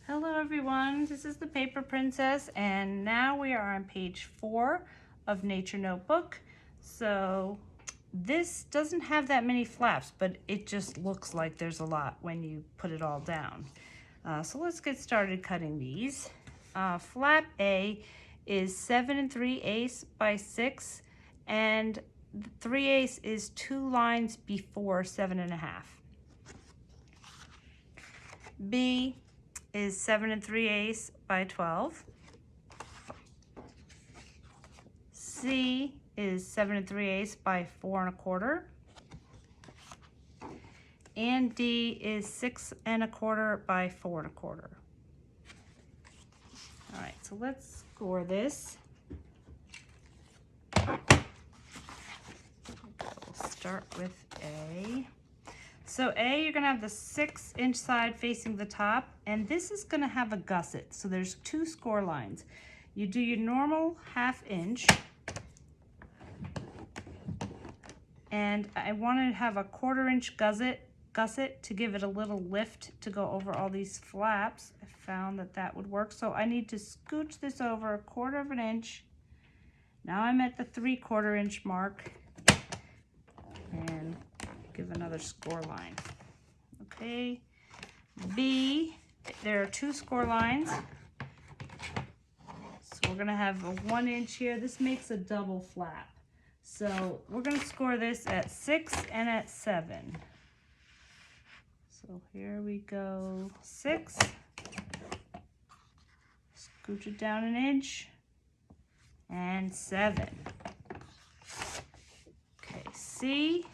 Hello everyone, this is the Paper Princess, and now we are on page 4 of Nature Notebook. So this doesn't have that many flaps, but it just looks like there's a lot when you put it all down. So let's get started cutting these. Flap A is 7 3/8 by 6, and 3/8 is 2 lines before 7 1/2. B is 7 3/8 by 12. C is 7 3/8 by 4 1/4. And D is 6 1/4 by 4 1/4. All right, so let's score this. We'll start with A. So A, you're gonna have the 6-inch side facing the top, and this is gonna have a gusset. So there's 2 score lines. You do your normal 1/2 inch, and I want to have a 1/4 inch gusset to give it a little lift to go over all these flaps. I found that would work. So I need to scooch this over 1/4 inch. Now I'm at the 3/4 inch mark, and give another score line. Okay, B, there are 2 score lines. So we're gonna have a 1 inch here. This makes a double flap. So we're gonna score this at 6 and at 7. So here we go, 6. Scooch it down an inch, and 7. Okay, C.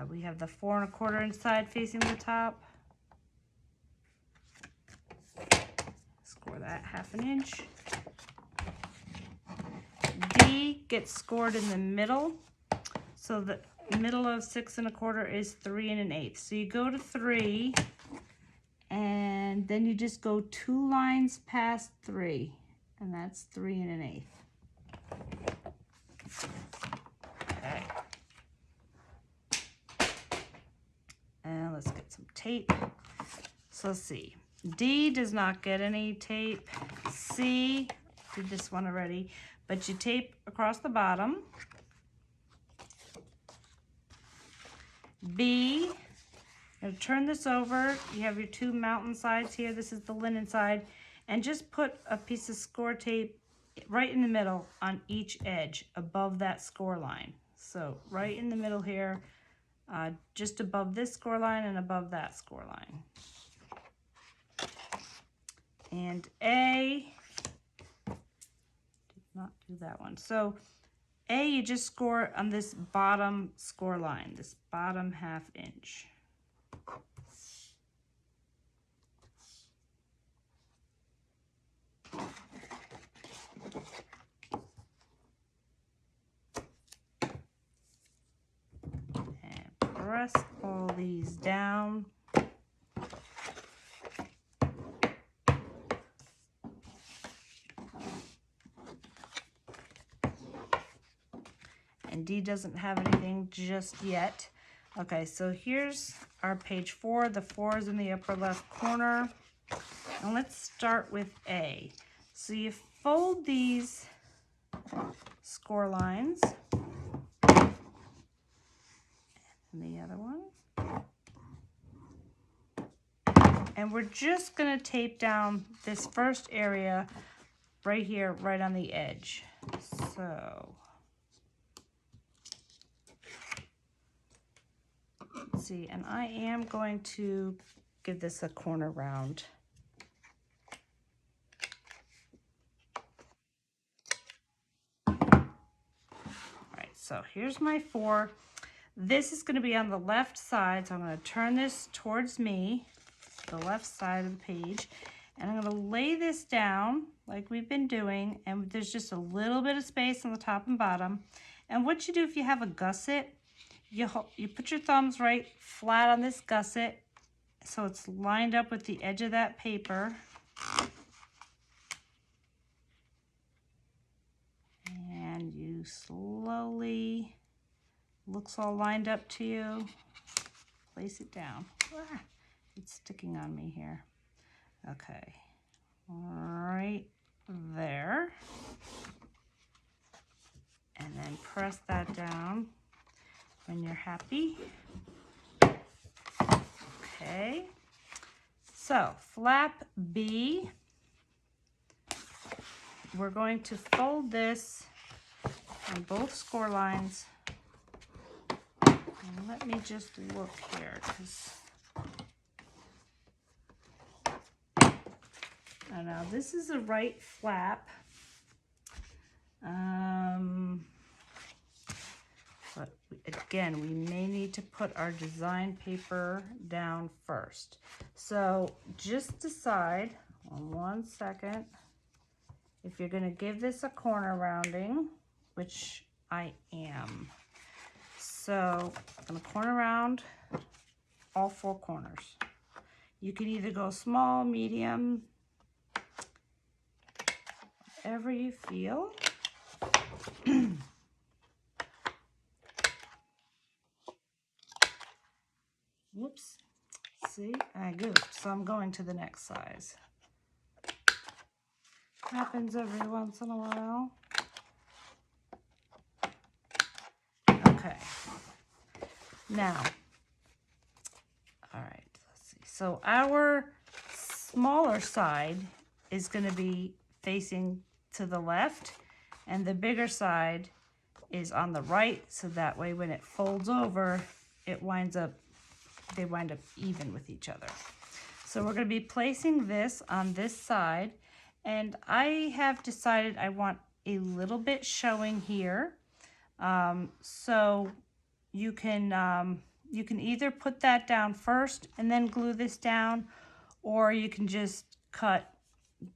We have the 4 1/4 inch side facing the top. Score that 1/2 inch. D gets scored in the middle. So the middle of 6 1/4 is 3 1/8. So you go to 3, and then you just go 2 lines past 3, and that's 3 1/8. Okay. And let's get some tape. So let's see. D does not get any tape. C, did this one already, but you tape across the bottom. B, and turn this over. You have your 2 mountain sides here. This is the linen side, and just put a piece of score tape right in the middle on each edge above that score line. So right in the middle here, just above this score line and above that score line. And A, did not do that one. So A, you just score on this bottom score line, this bottom 1/2 inch. And press all these down. And D doesn't have anything just yet. Okay, so here's our page 4. The 4 is in the upper left corner. And let's start with A. So you fold these score lines. And the other one. And we're just gonna tape down this first area right here, right on the edge. So let's see, and I am going to give this a corner round. All right, so here's my 4. This is going to be on the left side, so I'm going to turn this towards me, the left side of the page, and I'm going to lay this down like we've been doing, and there's just a little bit of space on the top and bottom. And what you do if you have a gusset, you put your thumbs right flat on this gusset so it's lined up with the edge of that paper. And you slowly, looks all lined up to you, place it down. It's sticking on me here. Okay, right there. And then press that down when you're happy. Okay, so flap B, we're going to fold this on both score lines. And let me just look here, because now this is the right flap. But again, we may need to put our design paper down first. So just decide on 1 second if you're going to give this a corner rounding, which I am. So I'm going to corner round all 4 corners. You can either go small, medium, whatever you feel. Whoops. See, I goofed, so I'm going to the next size. Happens every once in a while. Okay. Now, all right, let's see. So our smaller side is going to be facing to the left, and the bigger side is on the right, so that way when it folds over, they wind up even with each other. So we're going to be placing this on this side, and I have decided I want a little bit showing here. So you can either put that down first and then glue this down, or you can just cut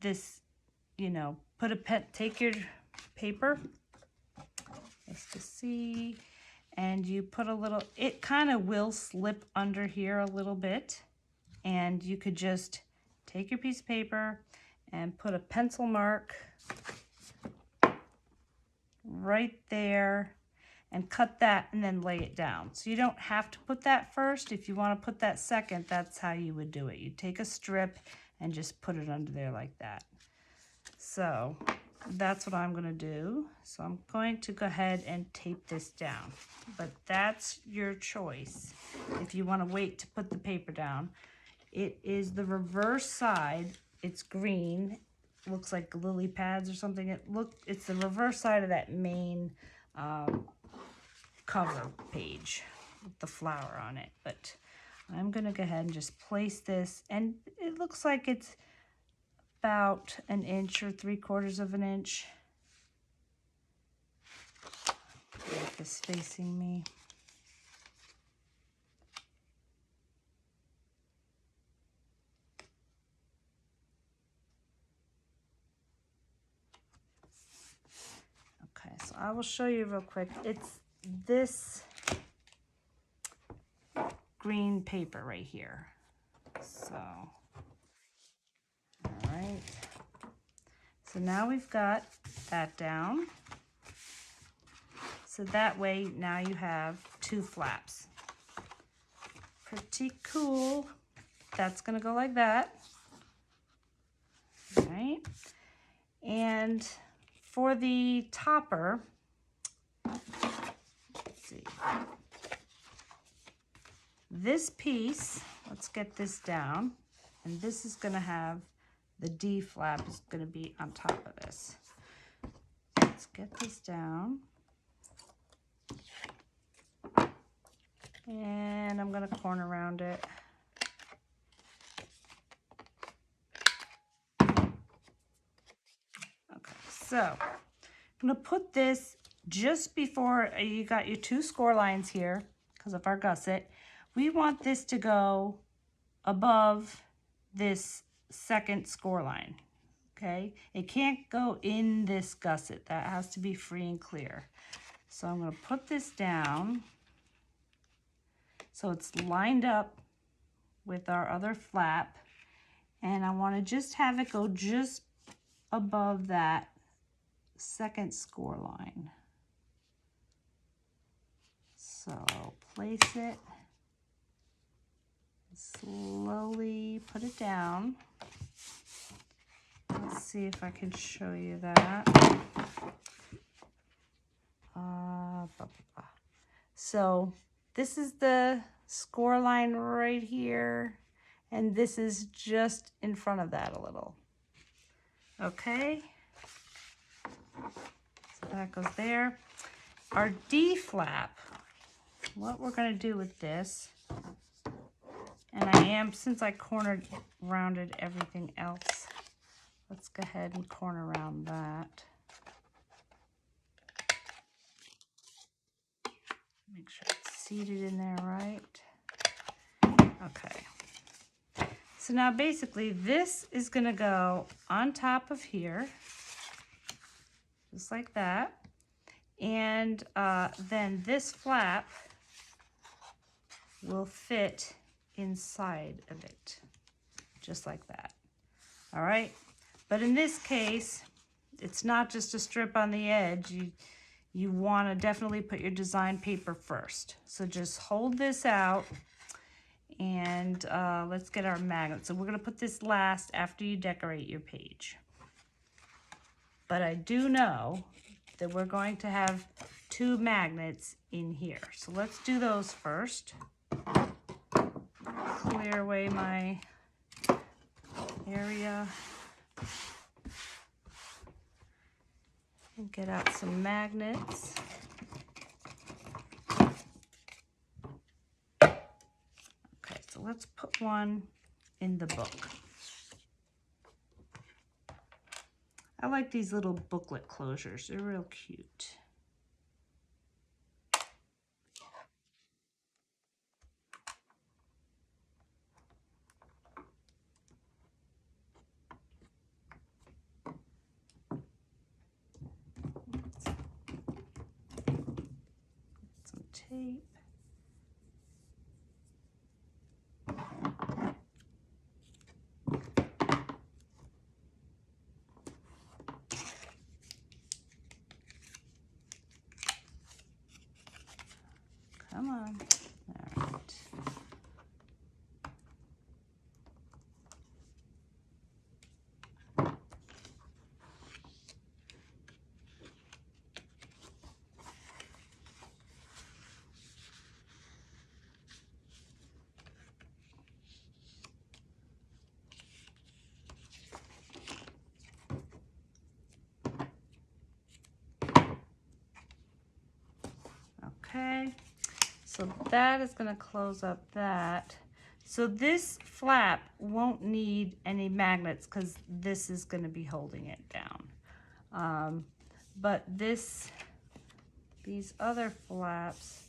this, take your paper, just to see, and you put a little, it kind of will slip under here a little bit, and you could just take your piece of paper and put a pencil mark right there and cut that and then lay it down. So you don't have to put that first. If you want to put that second, that's how you would do it. You take a strip and just put it under there like that. So that's what I'm going to do. So I'm going to go ahead and tape this down, but that's your choice. If you want to wait to put the paper down, it is the reverse side. It's green. Looks like lily pads or something. It's the reverse side of that main cover page with the flower on it. But I'm going to go ahead and just place this, and it looks like it's about 1 inch or 3/4 of an inch. Get this facing me. Okay, so I will show you real quick. It's this green paper right here. So, all right. So now we've got that down. So that way now you have 2 flaps. Pretty cool. That's gonna go like that. All right. And for the topper, let's see. This piece, let's get this down, and this is gonna have the D flap is gonna be on top of this. Let's get this down. And I'm gonna corner round it. Okay, so I'm gonna put this just before you got your 2 score lines here because of our gusset. We want this to go above this second score line, okay? It can't go in this gusset. That has to be free and clear. So I'm gonna put this down so it's lined up with our other flap, and I wanna just have it go just above that second score line. So place it Slowly put it down. Let's see if I can show you that. So this is the score line right here, and this is just in front of that a little. Okay, so that goes there. Our D flap, what we're going to do with this, and since I rounded everything else, let's go ahead and corner round that. Make sure it's seated in there right. Okay. So now basically this is going to go on top of here, just like that. And then this flap will fit inside of it, just like that. All right. But in this case, it's not just a strip on the edge. You want to definitely put your design paper first. So just hold this out and let's get our magnet. So we're going to put this last after you decorate your page. But I do know that we're going to have 2 magnets in here. So let's do those first. Clear away my area. And get out some magnets. Okay, so let's put one in the book. I like these little booklet closures. They're real cute. Some tape. Come on. All right. Okay, so that is going to close up that. So this flap won't need any magnets because this is going to be holding it down. But these other flaps,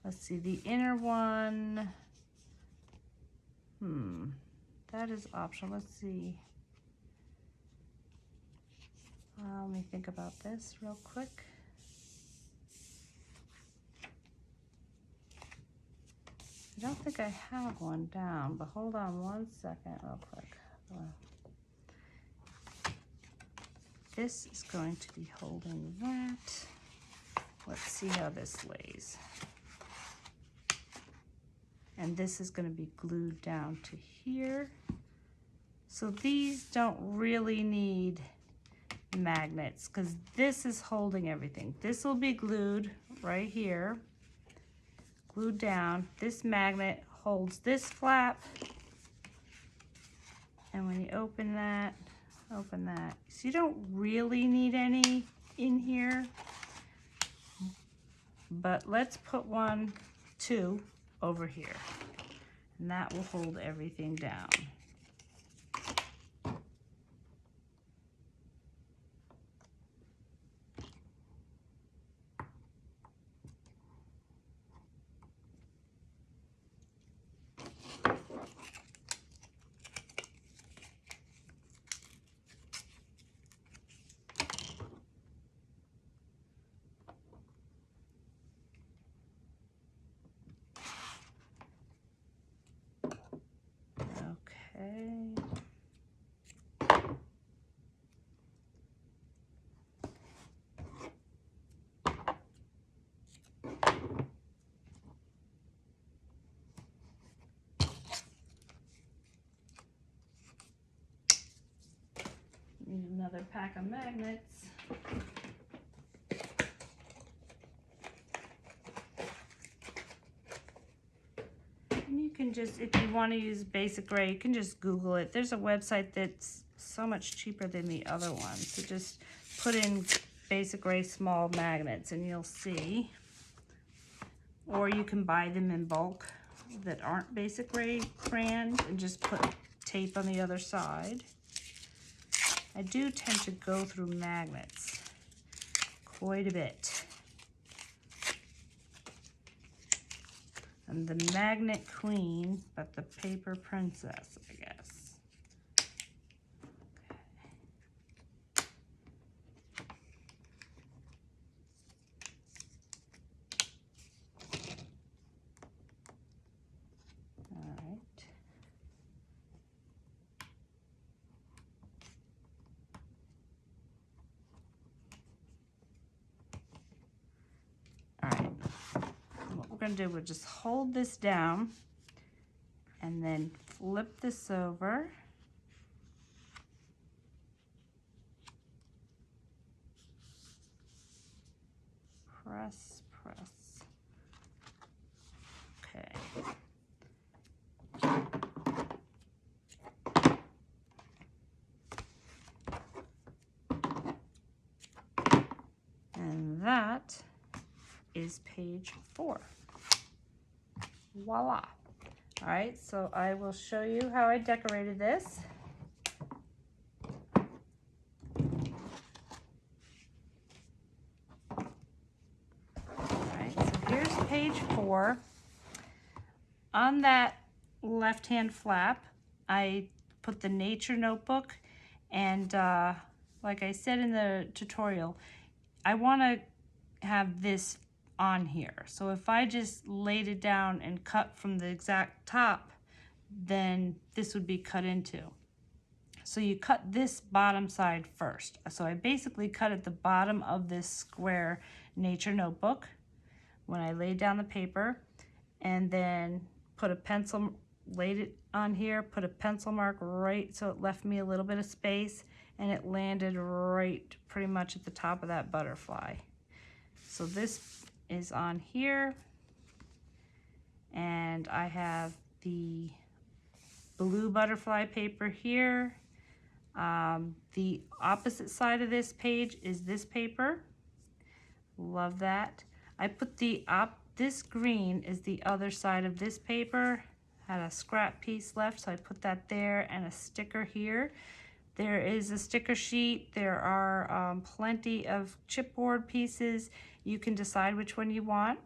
let's see, the inner one, that is optional. Let's see. Let me think about this real quick. I don't think I have one down, but hold on one second real quick. This is going to be holding that. Let's see how this lays. And this is going to be glued down to here. So these don't really need magnets because this is holding everything. This will be glued right here. Glued down. This magnet holds this flap, and when you open that, so you don't really need any in here, but let's put 2 over here, and that will hold everything down. another pack of magnets. And you can just, if you want to use basic gray, you can just Google it. There's a website that's so much cheaper than the other one. So just put in basic gray small magnets and you'll see. Or you can buy them in bulk that aren't basic gray brand and just put tape on the other side. I do tend to go through magnets quite a bit. I'm the magnet queen, but the paper princess, I guess. We're going to do, we'll just hold this down and then flip this over. Press, press. Okay. And that is page 4. Voila. All right, so I will show you how I decorated this. All right, so here's page 4. On that left-hand flap, I put the nature notebook, and like I said in the tutorial, I want to have this on here. So if I just laid it down and cut from the exact top, then this would be cut into. So you cut this bottom side first. So I basically cut at the bottom of this square nature notebook when I laid down the paper, and then put a pencil, laid it on here, put a pencil mark right so it left me a little bit of space, and it landed right pretty much at the top of that butterfly. So this is on here, and I have the blue butterfly paper here. The opposite side of this page is this paper. Love that. I put this green is the other side of this paper. Had a scrap piece left, so I put that there, and a sticker here. There is a sticker sheet. There are plenty of chipboard pieces. You can decide which one you want.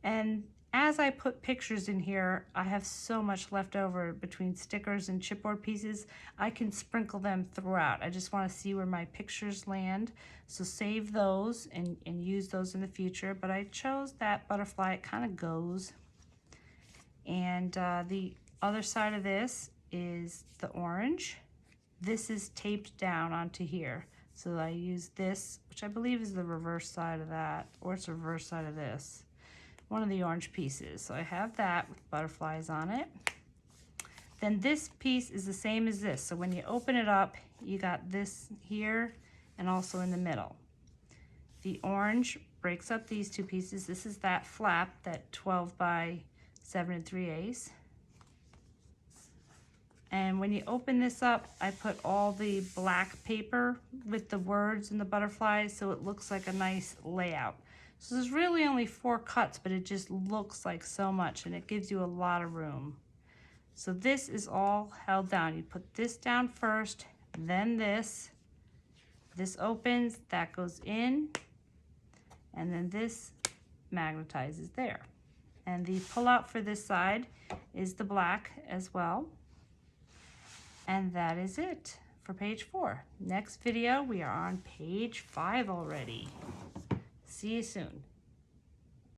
And as I put pictures in here, I have so much left over between stickers and chipboard pieces. I can sprinkle them throughout. I just want to see where my pictures land. So save those and use those in the future. But I chose that butterfly. It kind of goes. And the other side of this is the orange. This is taped down onto here. So I use this, which I believe is the reverse side of that, or it's the reverse side of this. One of the orange pieces. So I have that with butterflies on it. Then this piece is the same as this. So when you open it up, you got this here and also in the middle. The orange breaks up these two pieces. This is that flap, that 12 by 7 3/8. And when you open this up, I put all the black paper with the words and the butterflies, so it looks like a nice layout. So there's really only 4 cuts, but it just looks like so much, and it gives you a lot of room. So this is all held down. You put this down first, then this. This opens, that goes in, and then this magnetizes there. And the pull-out for this side is the black as well. And that is it for page 4. Next video, we are on page 5 already. See you soon.